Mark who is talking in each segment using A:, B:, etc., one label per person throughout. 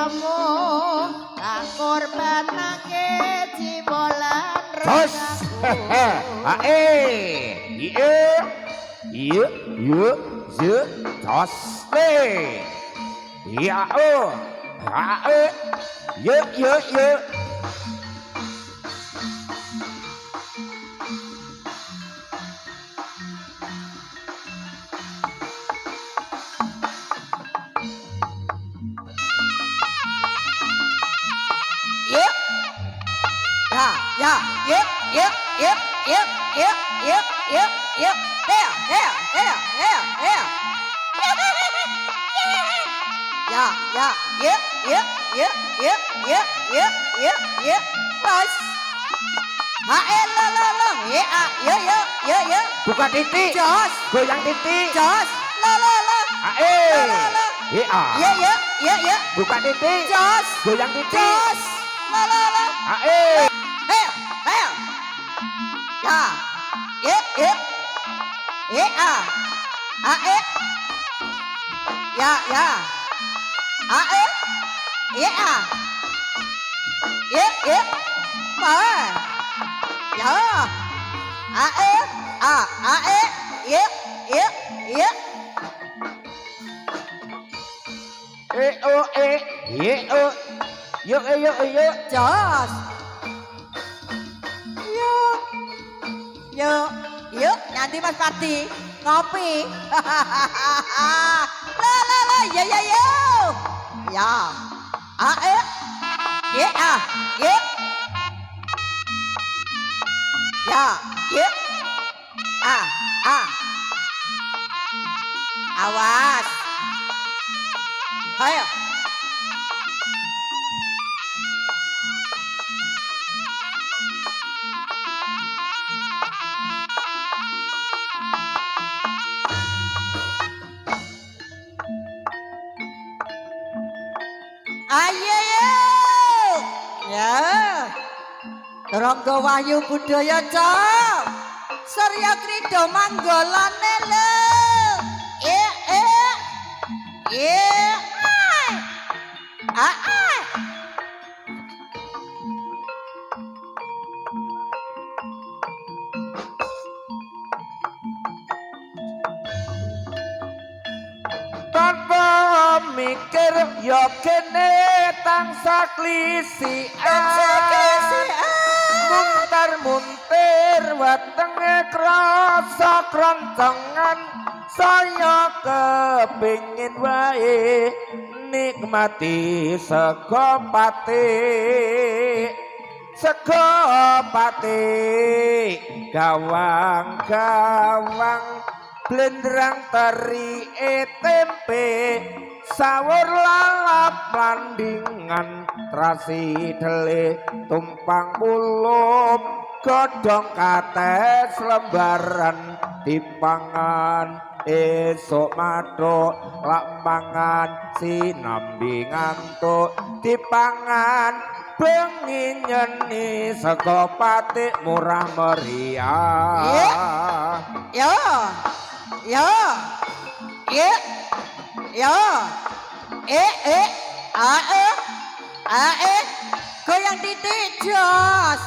A: jiwamu tak korbanake jiwa lan
B: Jos. Ae. Iya. Iya, iya, iya, jos. Iya, oh. Ae. Iya, iya, iya. Buka titik.
A: Jos.
B: Goyang titik.
A: Jos.
B: Ae. Iya. Buka titik.
A: Jos.
B: Goyang titik.
A: Jos.
B: Ae. Oh, iya, oh. Yuk.
A: Jos. Yuk, nanti Mas Parti ngopi. Ya. Ya. Awas. Ayo. Ayo. Ya. Rangga Wahyu Budaya Cok. Surya Krida manggolane lho.
B: Tanpa mikir yo kene tansah klisian muntar-muntir wetenge krasa kroncongan saya kepingin wae nikmati sego pati gawang-gawang blendrang teri tempe sawur lalap landingan trasi dele tumpang ulum godhong kates lembaran dipangan esok matuk lak mangan sinambi ngantuk dipangan bengi nyeni sego patik murah meriah.
A: Goyang titik Jos.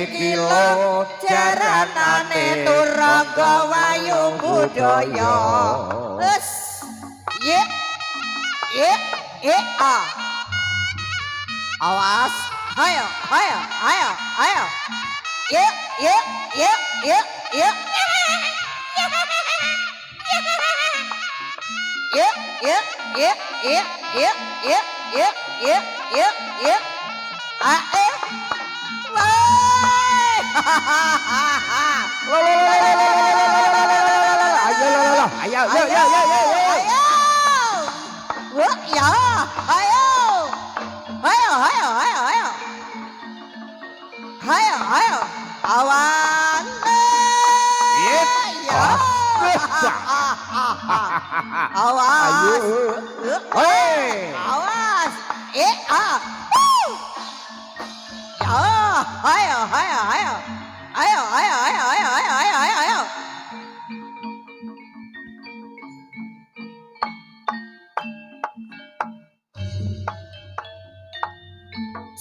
B: Kilo jaranane
A: Turangga Wahyu Budaya. Wes. Awas. Ayo. Ayo. Awan. Awas. Awas. Ayo.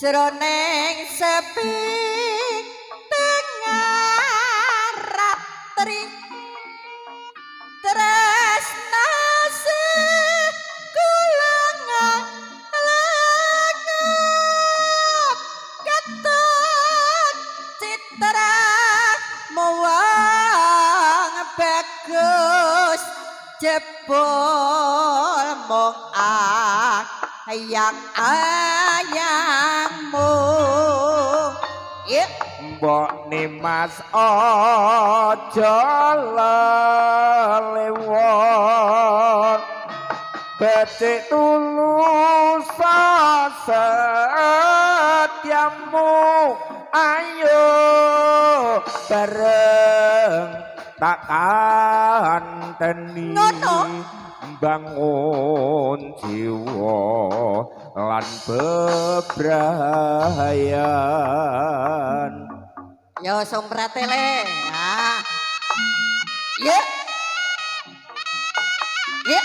A: jroning sepi tengah ratri tresna sekulungan langap ketut citra mawang bagus jebul mung ayang-ayangmu
B: mbok nimas aja lewat becik tulus setiamu ayo bareng tak kanteni bangun jiwa lan bebrayan
A: yo sompratele ya ya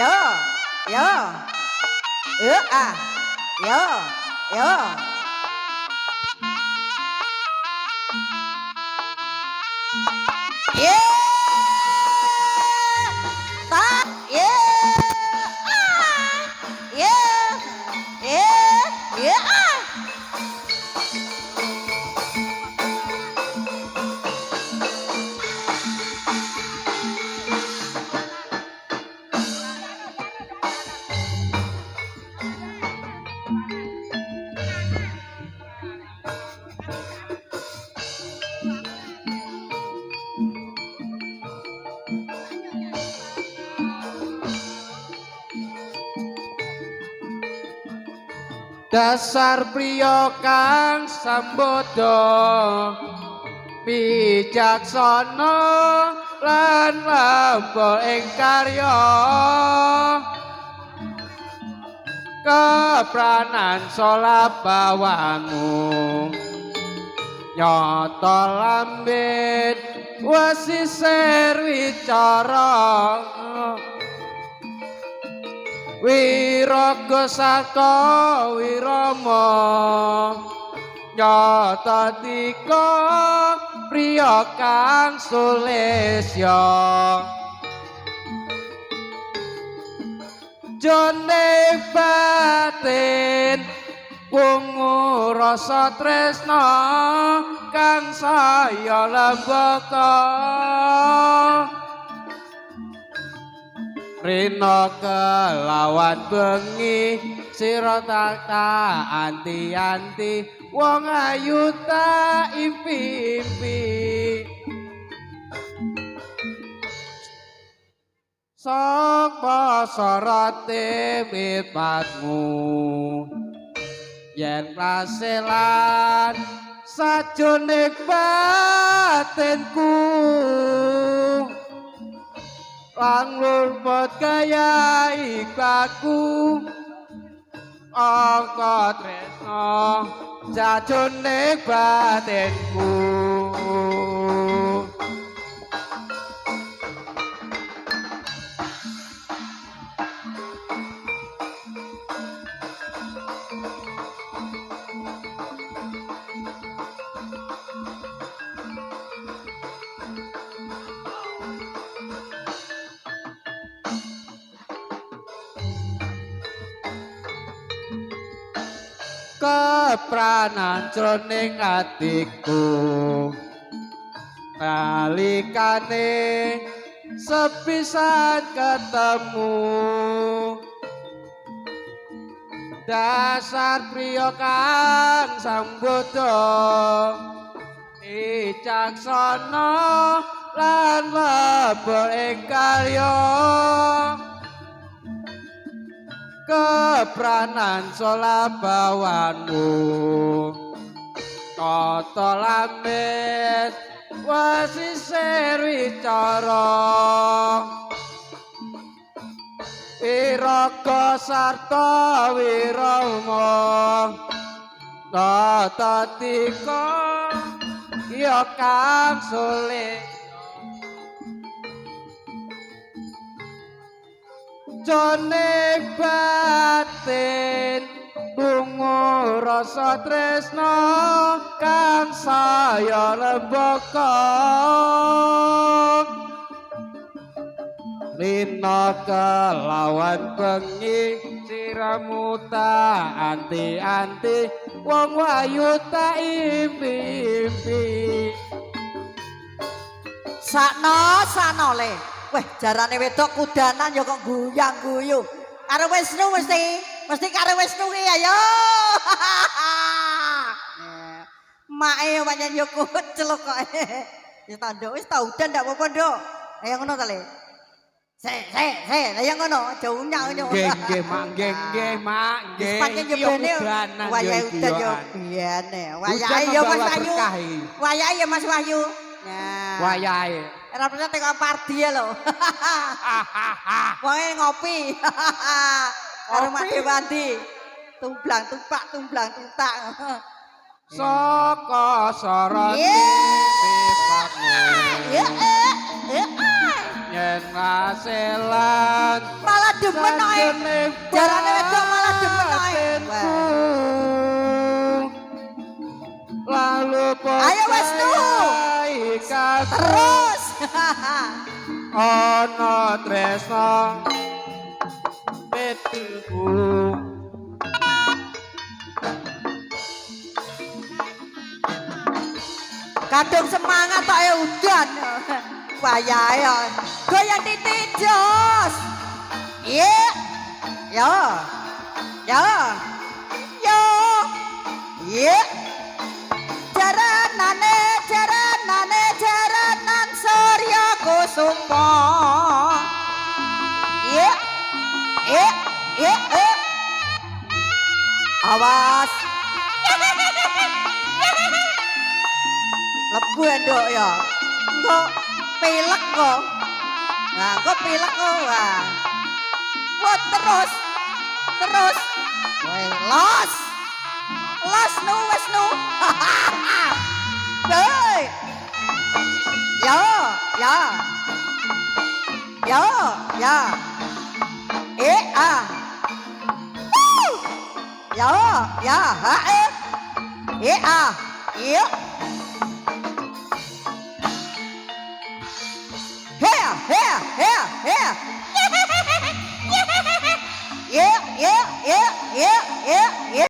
A: yo
C: dasar priya kang sambada bijaksana lan lampa ing karya kepranan solabawanmu nyata lambit wasisir wicara wiraga saka wirama nyata tika priya kang sulesya jane batin wungu rasa tresna kang saya lembaka rina kelawan bengi sira tak anti-anti wong ayu tak impi-impi sapa sorate mipatmu yen praselan sajone batinku langlur pot kaya ikaku angka tresno jajone batinku kepranan jroning atiku nalikane sepisan ketemu dasar priya kang sambada wicaksana lan lebur ing karya kepranan solabawanmu tata lambit wasisir wicara wiraga sarta wirama tata tika ya kang sulit jane batin bungo rasa tresno kang saya rembaka Rina kelawan bengi siramu tak anti-anti wong wayu tak impi-impi
A: Sakno le. Weh, jarane wedok kudanan ya kok guyang-guyu. Karo Wisnu mesti karo Wisnu ki ayo. Mae yo pancen yo kuceluk kok. Ya tanduk wis ta udan ndak apa-apa, Nduk. Ayo ngono ta, Le. Sek, ayo ngono, aja unyak-unyak.
C: nggih mak nggih mak nggih
A: Pancen yo bene wayahe udan yo biyane. Wayahe yo Mas Wahyu. Wayahe yo Mas Wahyu. Nah.
C: Wayahe.
A: Ora percaya teko pardi ya lho. Wong ngopi. Karo Mak Dewandi. Tumblang tupak tumblang tutak.
C: Saka sorot
A: Ya
C: yen ngaselan
A: malah demen ae. Jarane wedok malah demen ae.
C: Lalu
A: Ayo Wisnu. Terus.
C: Ana tresno petku
A: Kadung semangat tok ya udan. Wayahe ya. Goyang titik jos. Iya. Yo. Yo. Yo. Iya. Jaranan Surya Kusuma. Iya. Awas. Lebu Nduk ya. Engko pilek kok. Nah, engko pilek kok. Wah. Wah, terus. Woi, los. Los nu wis nu. Hei. Ya. Ya. Ha. Ya.